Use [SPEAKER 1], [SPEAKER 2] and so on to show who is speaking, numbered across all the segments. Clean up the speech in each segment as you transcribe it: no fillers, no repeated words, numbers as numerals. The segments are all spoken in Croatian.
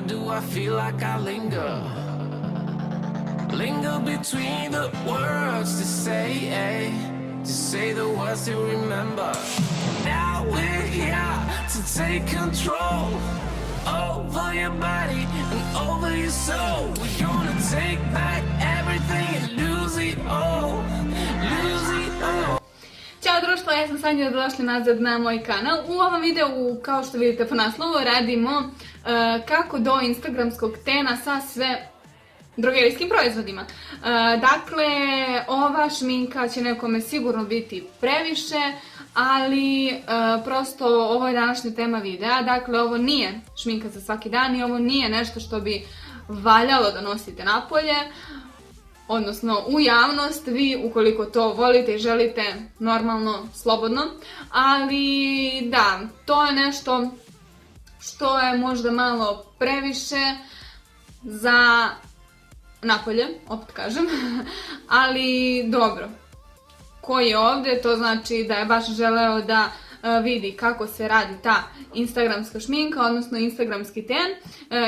[SPEAKER 1] Why do I feel like I linger? Linger between the words to say the words to remember. Now we're here to take control over your body and over your soul. We're gonna take back everything and lose it all, lose it all.
[SPEAKER 2] Ćao društvo, ja sam Sanja, došli nazad na moj kanal. U ovom videu, kao što vidite po naslovu, radimo kako do instagramskog tena sa sve drogerijskim proizvodima. Dakle, ova šminka će nekome sigurno biti previše, ali prosto ovo je današnja tema videa. Dakle, ovo nije šminka za svaki dan i ovo nije nešto što bi valjalo da nosite napolje, odnosno u javnost. Vi, ukoliko to volite i želite, normalno, slobodno. Ali da, to je nešto što je možda malo previše za napolje, opet kažem. Ali dobro, ko je ovdje, to znači da je baš želeo da vidi kako se radi ta instagramska šminka, odnosno instagramski ten.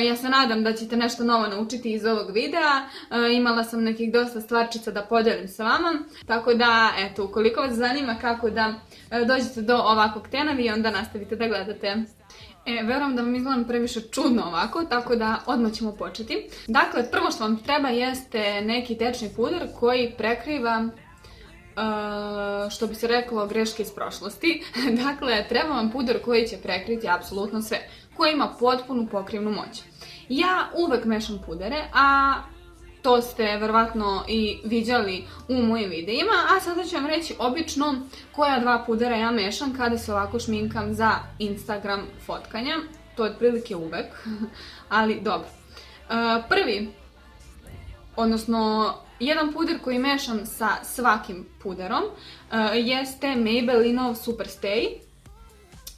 [SPEAKER 2] Ja se nadam da ćete nešto novo naučiti iz ovog videa. Imala sam nekih dosta stvarčica da podijelim sa vama, tako da, eto, ukoliko vas zanima kako da dođete do ovakvog tena, vi onda nastavite da gledate. Verujem da vam izgledam previše čudno ovako, tako da odmah ćemo početi. Dakle, prvo što vam treba jeste neki tečni puder koji prekriva, što bi se reklo, greške iz prošlosti. Dakle, treba vam puder koji će prekriti apsolutno sve, koji ima potpunu pokrivnu moć. Ja uvek mešam pudere, a to ste verovatno i viđali u mojim videima, a sada ću vam reći obično koja dva pudera ja mešam kada se ovako šminkam za Instagram fotkanja. To je otprilike uvek, ali dobro. Prvi, odnosno jedan puder koji mešam sa svakim puderom jeste Maybellineov Superstay.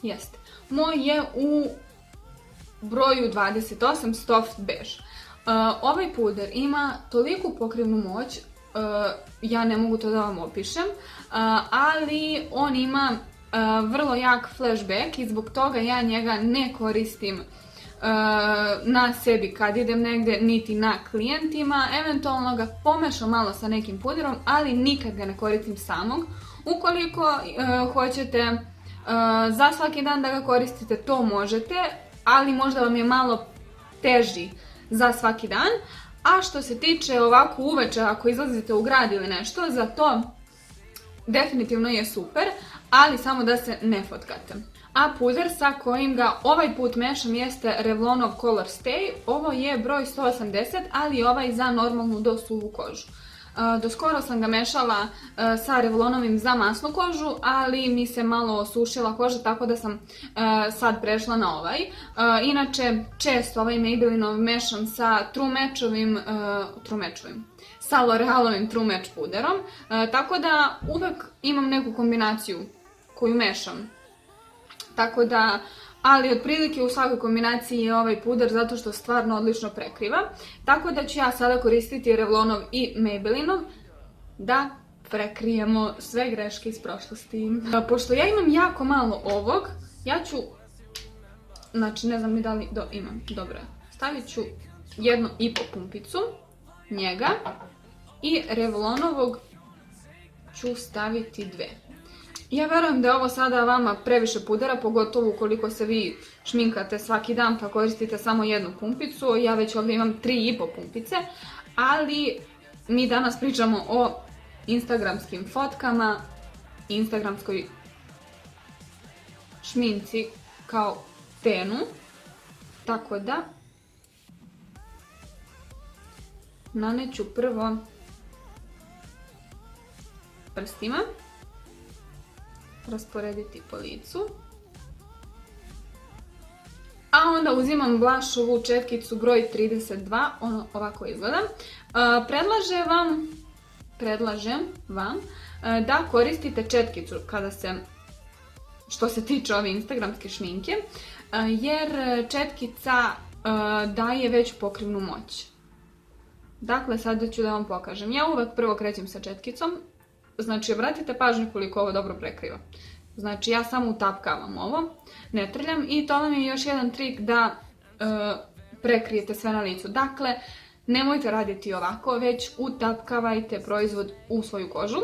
[SPEAKER 2] Jeste. Moj je u broju 28 Soft Beige. Ovaj puder ima toliku pokrivnu moć, ja ne mogu to da vam opišem, ali on ima vrlo jak flashback i zbog toga ja njega ne koristim na sebi kad idem negdje, niti na klijentima. Eventualno ga pomešam malo sa nekim puderom, ali nikad ga ne koristim samog. Ukoliko hoćete za svaki dan da ga koristite, to možete, ali možda vam je malo teži za svaki dan. A što se tiče ovako uveče, ako izlazite u grad ili nešto, za to definitivno je super, ali samo da se ne fotkate. A puder sa kojim ga ovaj put mešam jeste Revlonov Color Stay. Ovo je broj 180, ali ovaj za normalnu do suvu kožu. Do skoro sam ga mešala sa Revlonovim za masnu kožu, ali mi se malo osušila koža, tako da sam sad prešla na ovaj. Inače, često ovaj Maybellineov mešam sa sa L'Orealovim True Match puderom, tako da uvek imam neku kombinaciju koju mešam. Tako da, ali otprilike u svakoj kombinaciji je ovaj puder zato što stvarno odlično prekriva. Tako da ću ja sada koristiti Revlonov i Maybellineov da prekrijemo sve greške iz prošlosti. Pošto ja imam jako malo ovog, ja ću, znači ne znam ni da li imam, dobro, stavit ću 1,5 pumpicu njega i Revlonovog ću staviti 2. Ja verujem da je ovo sada vama previše pudera, pogotovo ukoliko se vi šminkate svaki dan pa koristite samo jednu pumpicu. Ja već ovdje imam 3,5 pumpice, ali mi danas pričamo o instagramskim fotkama, instagramskoj šminci kao tenu. Tako da naneću prvo prstima, rasporediti po licu, a onda uzimam blushovu četkicu broj 32, ono ovako izgleda. Predlažem vam da koristite četkicu kada se, što se tiče ove instagramske šminke, jer četkica daje veću pokrivnu moć. Dakle, sada ću da vam pokažem. Ja uvek prvo krećem sa četkicom. Znači, obratite pažnju koliko ovo dobro prekriva. Znači, ja samo utapkavam ovo, ne trljam, i to vam je još jedan trik da prekrijete sve na licu. Dakle, nemojte raditi ovako, već utapkavajte proizvod u svoju kožu.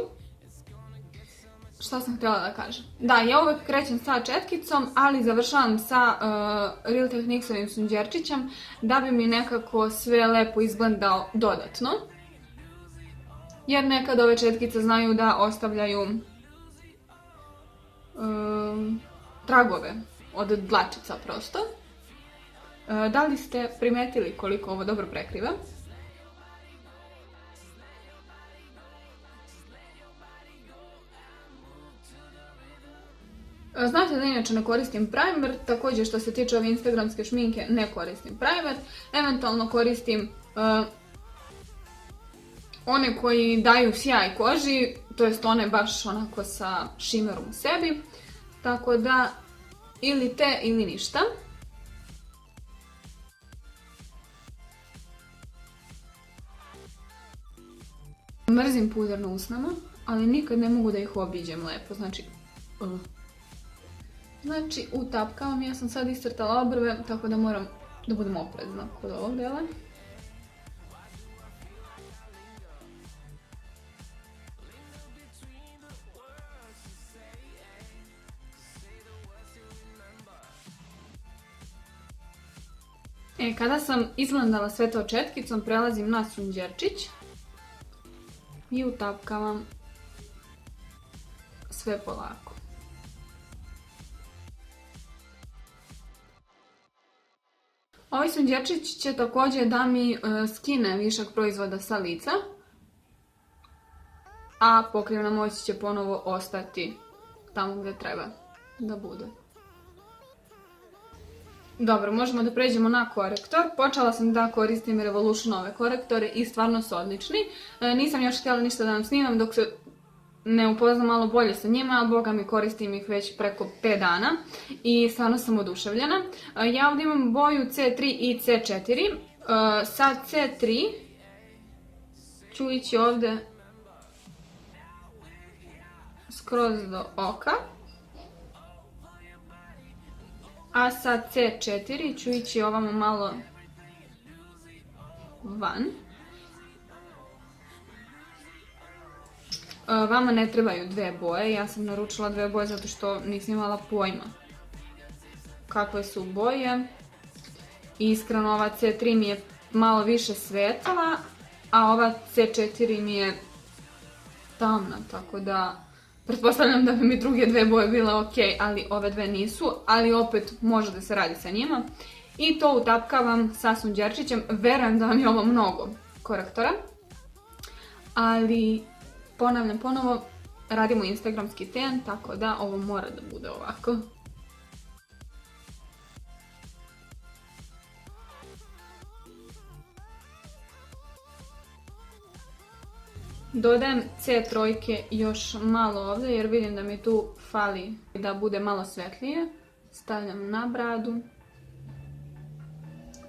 [SPEAKER 2] Šta sam htjela da kažem? Da, ja uvek krećem sa četkicom, ali završavam sa Real Techniquesovim sunđerčićem da bi mi nekako sve lepo izblendao dodatno. Jer nekad ove četkice znaju da ostavljaju tragove od dlačica prosto. Da li ste primetili koliko ovo dobro prekriva? Znate da inače ne koristim primer, također što se tiče ove instagramske šminke ne koristim primer, eventualno koristim one koji daju sjaj koži, to jest one baš onako sa šimerom u sebi, tako da ili te ili ništa. Mrzim puder na usnama, ali nikad ne mogu da ih obiđem lepo, Znači, utapkavam, ja sam sad iscrtala obrve, tako da moram da budem oprezna kod ovog dela. Kada sam izblendala sve to četkicom, prelazim na sunđerčić i utapkavam sve polako. Ovaj sunđerčić će također da mi skine višak proizvoda sa lica, a pokrivna moć će ponovo ostati tamo gdje treba da bude. Dobro, možemo da pređemo na korektor. Počela sam da koristim Revolutionove korektore i stvarno su odlični. Nisam još htjela ništa da vam snimam dok se ne upoznam malo bolje sa njima, ali boga mi koristim ih već preko 5 dana i stvarno sam oduševljena. Ja ovdje imam boju C3 i C4. Sa C3 ću ići ovdje skroz do oka, a sa C4 ću ići ovamo malo van. Vama ne trebaju dve boje, ja sam naručila dve boje zato što nisam imala pojma kakve su boje. Iskreno, ova C3 mi je malo više svetla, a ova C4 mi je tamna, tako da pretpostavljam da bi mi druge dve boje bile ok, ali ove dve nisu, ali opet može da se radi sa njima. I to utapkavam sa sunđerčićem, verujem da vam je ovo mnogo korektora, ali ponavljam ponovo, radimo instagramski ten, tako da ovo mora da bude ovako. Dodajem C3 još malo ovdje jer vidim da mi tu fali da bude malo svetlije. Stavljam na bradu.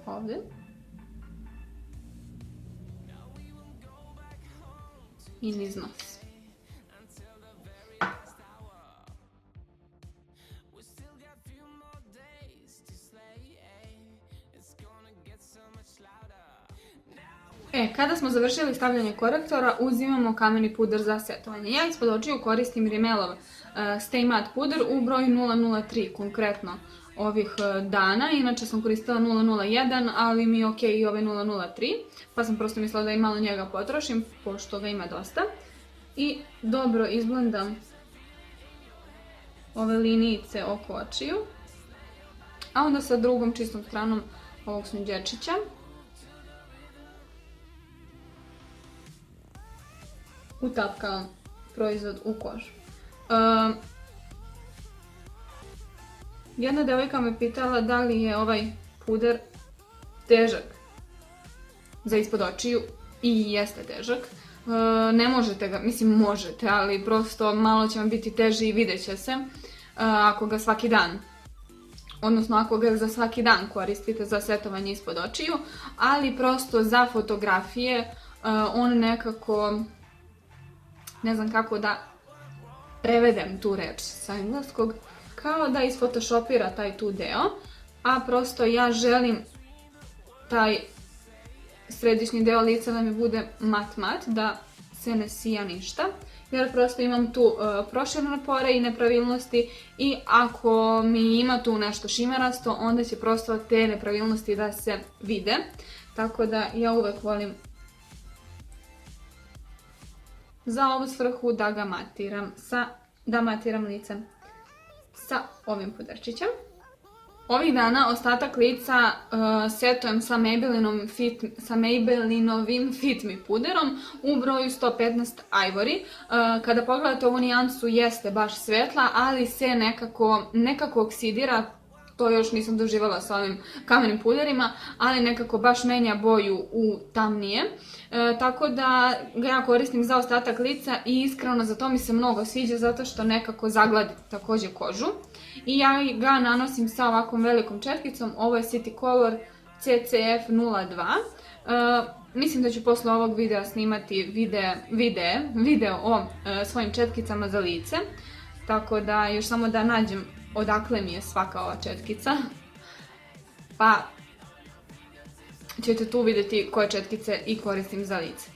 [SPEAKER 2] Ovdje. I niz nos. Kada smo završili stavljanje korektora, uzimamo kameni puder za setovanje. Ja ispod očiju koristim Rimmelov Stay Matte puder u broju 003, konkretno ovih dana. Inače sam koristila 001, ali mi je ok i ovaj 003, pa sam prosto mislila da i malo njega potrošim, pošto ga ima dosta. I dobro izblendam ove linijice oko očiju. A onda sa drugom čistom stranom ovog sunđerčića utapkavam proizvod u kožu. Jedna devojka me pitala da li je ovaj puder težak za ispod očiju i jeste težak. Ne možete ga, mislim možete, ali prosto malo će vam biti teži i vidjet će se ako ga svaki dan, odnosno ako ga za svaki dan koristite za setovanje ispod očiju, ali prosto za fotografije on nekako, ne znam kako da prevedem tu reč sa engleskog, kao da isfotoshopira taj tu deo, a prosto ja želim taj središnji deo lica da mi bude mat, da se ne sija ništa. Jer prosto imam tu proširene pore i nepravilnosti i ako mi ima tu nešto šimarasto, onda će prosto te nepravilnosti da se vide. Tako da ja uvek volim za ovu svrhu da ga matiram lice sa ovim puderčićem. Ovih dana ostatak lica setujem sa Maybellinovim Fit Me puderom u broju 115 Ivory. Kada pogledate ovu nijansu jeste baš svetla, ali se nekako oksidira. To još nisam doživala sa ovim kamenim puderima, ali nekako baš menja boju u tamnije. Tako da ga ja koristim za ostatak lica i iskreno za to mi se mnogo sviđa zato što nekako zagladi također kožu. I ja ga nanosim sa ovakvom velikom četkicom, ovo je City Color CCF02. Mislim da ću posle ovog videa snimati video o svojim četkicama za lice. Tako da još samo da nađem odakle mi je svaka ova četkica, pa ćete tu vidjeti koje četkice i koristim za lice.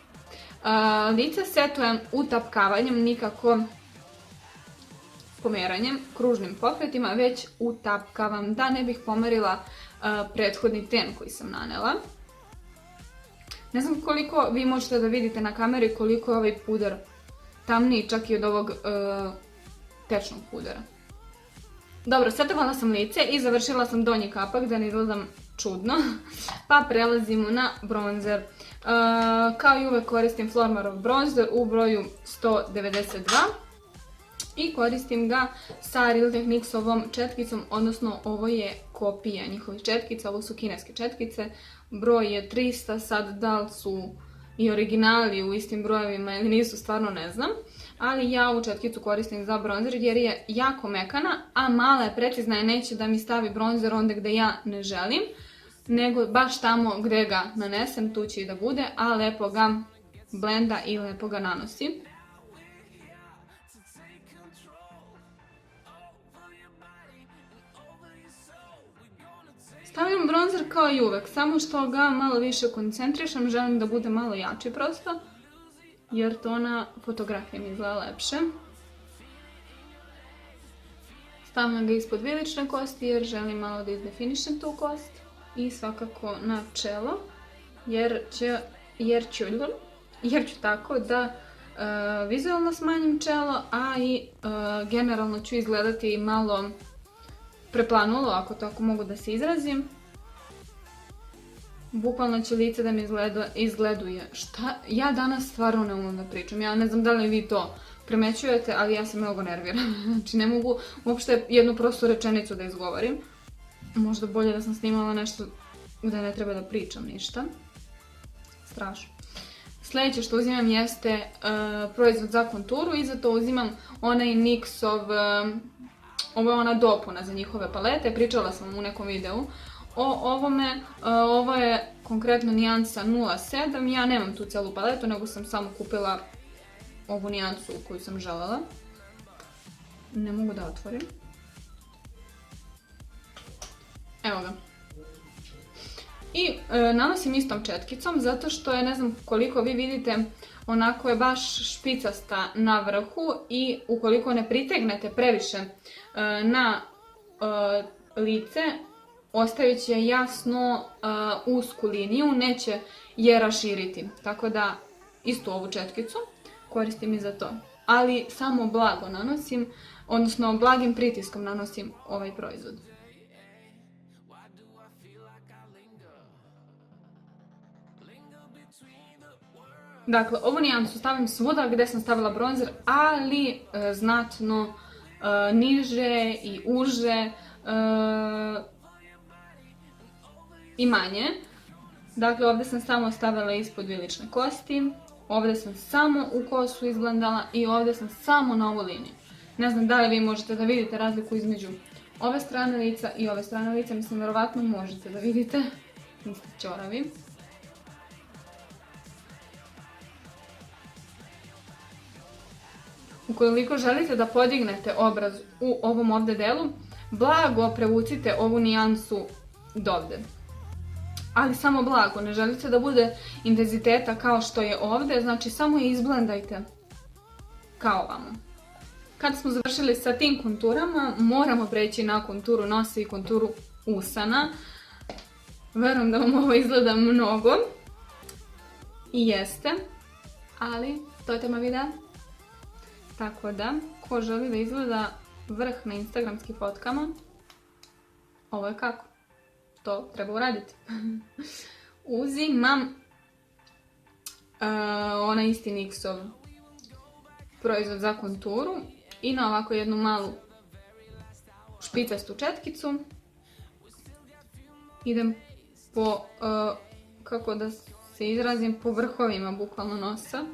[SPEAKER 2] Lice setujem utapkavanjem, nikako pomeranjem, kružnim pokretima, već utapkavam da ne bih pomerila prethodni ten koji sam nanela. Ne znam koliko vi možete da vidite na kameri koliko je ovaj puder tamniji čak i od ovog tečnog pudera. Dobro, setovala sam lice i završila sam donji kapak da ne izgledam čudno, pa prelazimo na bronzer. Kao i uvek koristim Flormarov bronzer u broju 192 i koristim ga sa Real Techniques-ovom četkicom, odnosno ovo je kopija njihovih četkica, ovo su kineske četkice, broj je 300, sad da li su i originali u istim brojevima ili nisu, stvarno ne znam. Ali ja ovu četkicu koristim za bronzer jer je jako mekana, a mala je, precizna je, neće da mi stavi bronzer onda gde ja ne želim, nego baš tamo gde ga nanesem, tu će i da bude, a lepo ga blenda i lepo ga nanosi. Stavljam bronzer kao i uvek, samo što ga malo više koncentrišem, želim da bude malo jači prosto, jer to na fotografiji mi izgleda lepše. Stavljam ga ispod vilične kosti jer želim malo da izdefinišem tu kost i svakako na čelo, jer ću tako da vizualno smanjim čelo, a i generalno ću izgledati malo preplanulo, ako tako mogu da se izrazim. Bukvalno će lice da mi izgleduje. Šta? Ja danas stvarno ne umem da pričam. Ja ne znam da li vi to primećujete, ali ja se mnogo nerviram. Znači ne mogu uopšte jednu prostu rečenicu da izgovorim. Možda bolje da sam snimala nešto gde ne treba da pričam ništa. Strašno. Sljedeće što uzimam jeste proizvod za konturu i za to uzimam onaj NYX-ov, ovo je ona dopuna za njihove palete, pričala sam u nekom videu o ovome. Ovo je konkretno nijansa 07, ja nemam tu celu paletu, nego sam samo kupila ovu nijansu koju sam želela. Ne mogu da otvorim. Evo ga. I nanosim istom četkicom, zato što je, ne znam koliko vi vidite, onako je baš špicasta na vrhu i ukoliko ne pritegnete previše na lice, ostavit će jasno usku liniju, neće je raširiti. Tako da istu ovu četkicu koristim i za to. Ali samo blago nanosim, odnosno blagim pritiskom nanosim ovaj proizvod. Dakle, ovu nijansu stavim svuda gdje sam stavila bronzer, ali znatno niže i uže i manje. Dakle, ovdje sam samo stavila ispod vilične kosti, ovdje sam samo u kosu izblendala i ovdje sam samo na ovu liniju. Ne znam da li vi možete da vidite razliku između ove strane lica i ove strane lica, mislim verovatno možete da vidite, niste ćoravi. Ukoliko želite da podignete obraz u ovom ovdje delu, blago prevucite ovu nijansu dovde. ali samo blago, ne želite da bude intenziteta kao što je ovdje, znači samo je izblendajte kao ovamo. Kad smo završili sa tim konturama, moramo preći na konturu nosa i konturu usana. Verujem da vam ovo izgleda mnogo. I jeste, ali to je tema videa. Tako da, ko želi da izgleda vrh na instagramskim fotkama, ovo je kako. To treba uraditi. Uzimam onaj isti NYX-ov proizvod za konturu i na ovako jednu malu špicastu četkicu idem po, kako da se izrazim, po vrhovima bukvalno nosa,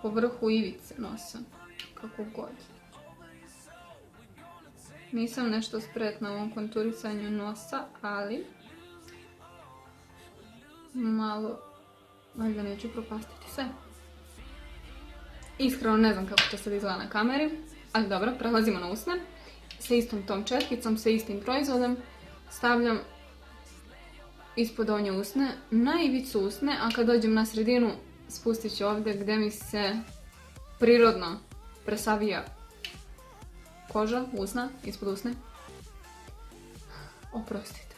[SPEAKER 2] po vrhu ivice nosa, kako god. Nisam nešto spretna u ovom konturisanju nosa, ali malo, valjda neću propastiti sve. Iskreno ne znam kako to sad izgleda na kameri, ali dobro, prelazimo na usne. Sa istom tom četkicom, sa istim proizvodom, stavljam ispod donje usne, na ivicu usne, a kad dođem na sredinu spustit ću ovdje gdje mi se prirodno presavija koža, usna, ispod usne. Oprostite,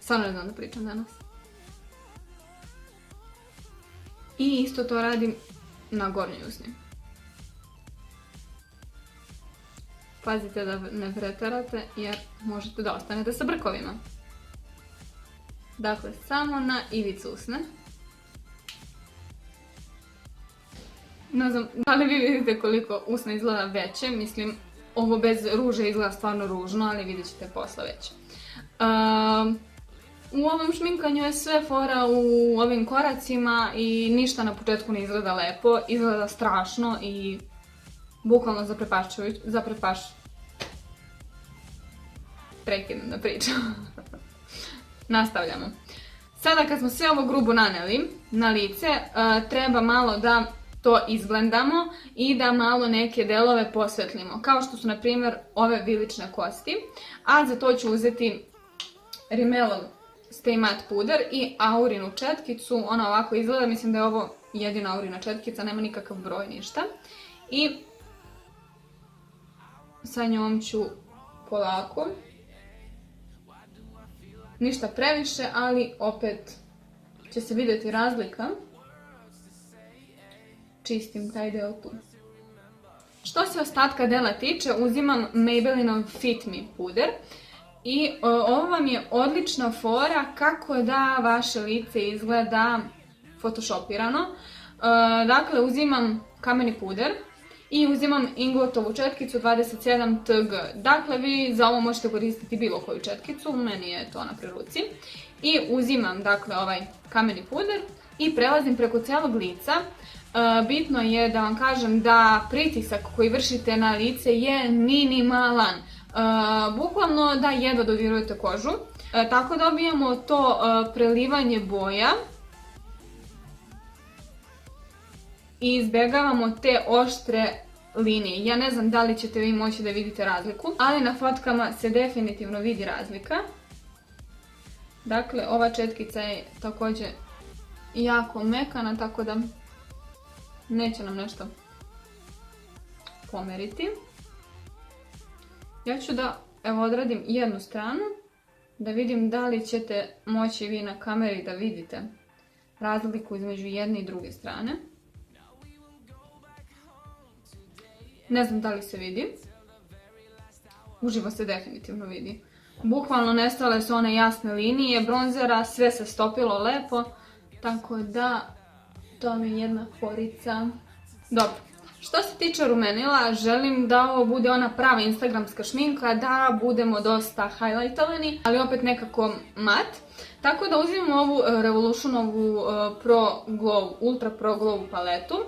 [SPEAKER 2] stvarno ne znam da pričam danas. I isto to radim na gornjoj usni. Pazite da ne preterate jer možete da ostanete sa brkovima. Dakle, samo na ivicu usne. Ne znam da li vi vidite koliko usna izgleda veće, mislim ovo bez ruže izgleda stvarno ružno, ali vidjet ćete posle već. U ovom šminkanju je sve fora u ovim koracima i ništa na početku ne izgleda lepo, izgleda strašno i bukvalno prekidam da pričam. Nastavljamo. Sada kad smo sve ovo grubo naneli na lice, treba malo da to izblendamo i da malo neke delove posvetlimo, kao što su na primjer ove vilične kosti, a za to ću uzeti Rimmelov Stay Matte puder i Aurinu četkicu, ona ovako izgleda, mislim da je ovo jedina Aurina četkica, nema nikakav broj, ništa. I sa njom ću polako, ništa previše, ali opet će se vidjeti razlika. Čistim taj deo tu. Što se ostatka dela tiče, uzimam Maybellineov Fit Me puder i ovo vam je odlična fora kako da vaše lice izgleda photoshopirano. Dakle, uzimam kameni puder i uzimam Inglotovu četkicu 27 TG. Dakle, vi za ovo možete koristiti bilo koju četkicu, meni je to na preruci. I uzimam, dakle, ovaj kameni puder i prelazim preko celog lica. Bitno je da vam kažem da pritisak koji vršite na lice je minimalan. Bukvalno da jedva dodirujete kožu. Tako dobijemo to prelivanje boja i izbjegavamo te oštre linije. Ja ne znam da li ćete vi moći da vidite razliku, ali na fotkama se definitivno vidi razlika. Dakle, ova četkica je također jako mekana, tako da neće nam nešto pomeriti. Ja ću da odradim jednu stranu, da vidim da li ćete moći vi na kameri da vidite razliku između jedne i druge strane. Ne znam da li se vidi. Uživo se definitivno vidi. Bukvalno nestale su one jasne linije bronzera, sve se stopilo lepo, tako da to mi je jedna forica. Dobro, što se tiče rumenila, želim da ovo bude ona prava instagramska šminka, da budemo dosta highlightovani, ali opet nekako mat. Tako da uzimam ovu Revolutionovu Ultra Pro Glow paletu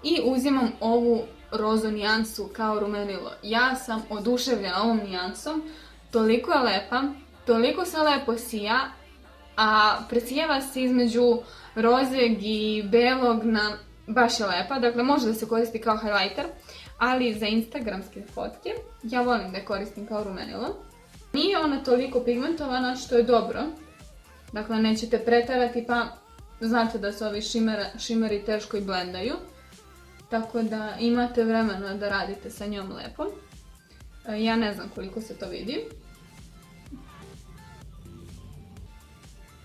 [SPEAKER 2] i uzimam ovu rozo nijansu kao rumenilo. Ja sam oduševljena ovom nijansom, toliko je lepa, toliko se lepo sija, a presijeva se između rozeg i belog baš je lepa, dakle može da se koristi kao highlighter, ali za instagramske fotke ja volim da je koristim kao rumenilo. Nije ona toliko pigmentovana što je dobro. Dakle, nećete pretarati pa znate da se ovi šimeri teško i blendaju. Tako da imate vremena da radite sa njom lepo. Ja ne znam koliko se to vidi.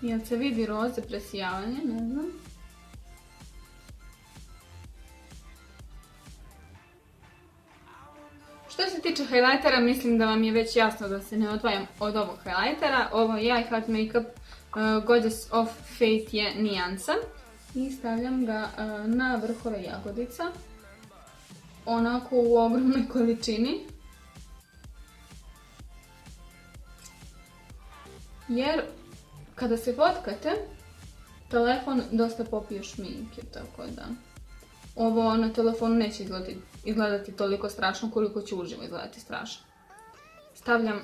[SPEAKER 2] Jel se vidi roze presijavanje? Ne znam. Što se tiče highlightera, mislim da vam je već jasno da se ne odvajam od ovog highlightera. Ovo je I Heart Makeup Goddess of Fate je nijansa. I stavljam ga na vrhove jagodica. Onako u ogromnoj količini. Jer kada se fotkate, telefon dosta popije šminke, tako da ovo na telefonu neće izgledati toliko strašno koliko će uživo izgledati strašno. Stavljam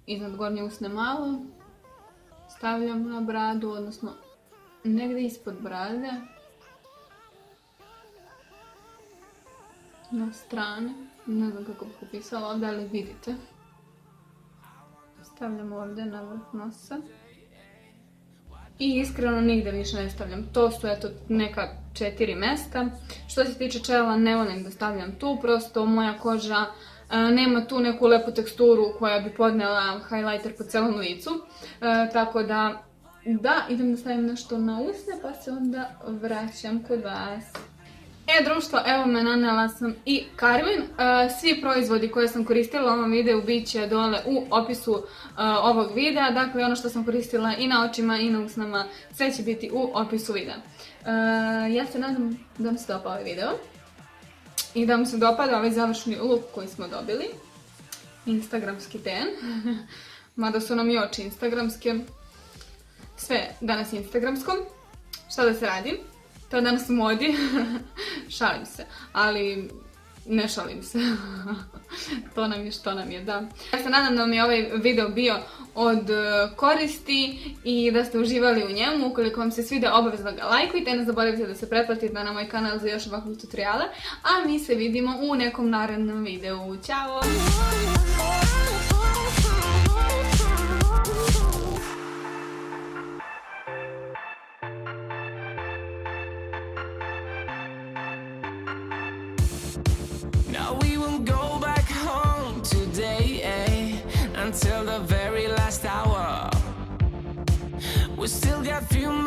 [SPEAKER 2] iznad gornje usne malo, stavljam na bradu, odnosno negdje ispod brade, na strane, ne znam kako bih upisala ovdje, ali vidite. Stavljam ovdje na vrh nosa. I iskreno nigdje više ne stavljam. To su eto neka 4 mjesta. Što se tiče čela, ne volim da stavljam tu, prosto moja koža nema tu neku lepu teksturu koja bi podnela highlighter po celom licu. Tako da, idem da stavim nešto na usne pa se onda vraćam kod vas. Društvo, evo me, nanela sam i karmin. Svi proizvodi koje sam koristila u ovom videu bit će dole u opisu ovog videa. Dakle, ono što sam koristila i na očima i na usnama, sve će biti u opisu videa. Ja se nadam da vam se dopao ovaj video. I da vam se dopada ovaj završni look koji smo dobili. Instagramski ten. Mada su nam i oči instagramske. Sve danas instagramsko. Šta da se radi? To je danas u modi, šalim se, ali ne šalim se, to nam je što nam je, da. Ja se nadam da vam je ovaj video bio od koristi i da ste uživali u njemu. Ukoliko vam se svidio, obavezno ga lajkujte, ne zaboravite da se pretplatite na moj kanal za još ovakvih tutoriala, a mi se vidimo u nekom narednom videu. Ćao!
[SPEAKER 1] Now we won't go back home today, until the very last hour. We still got few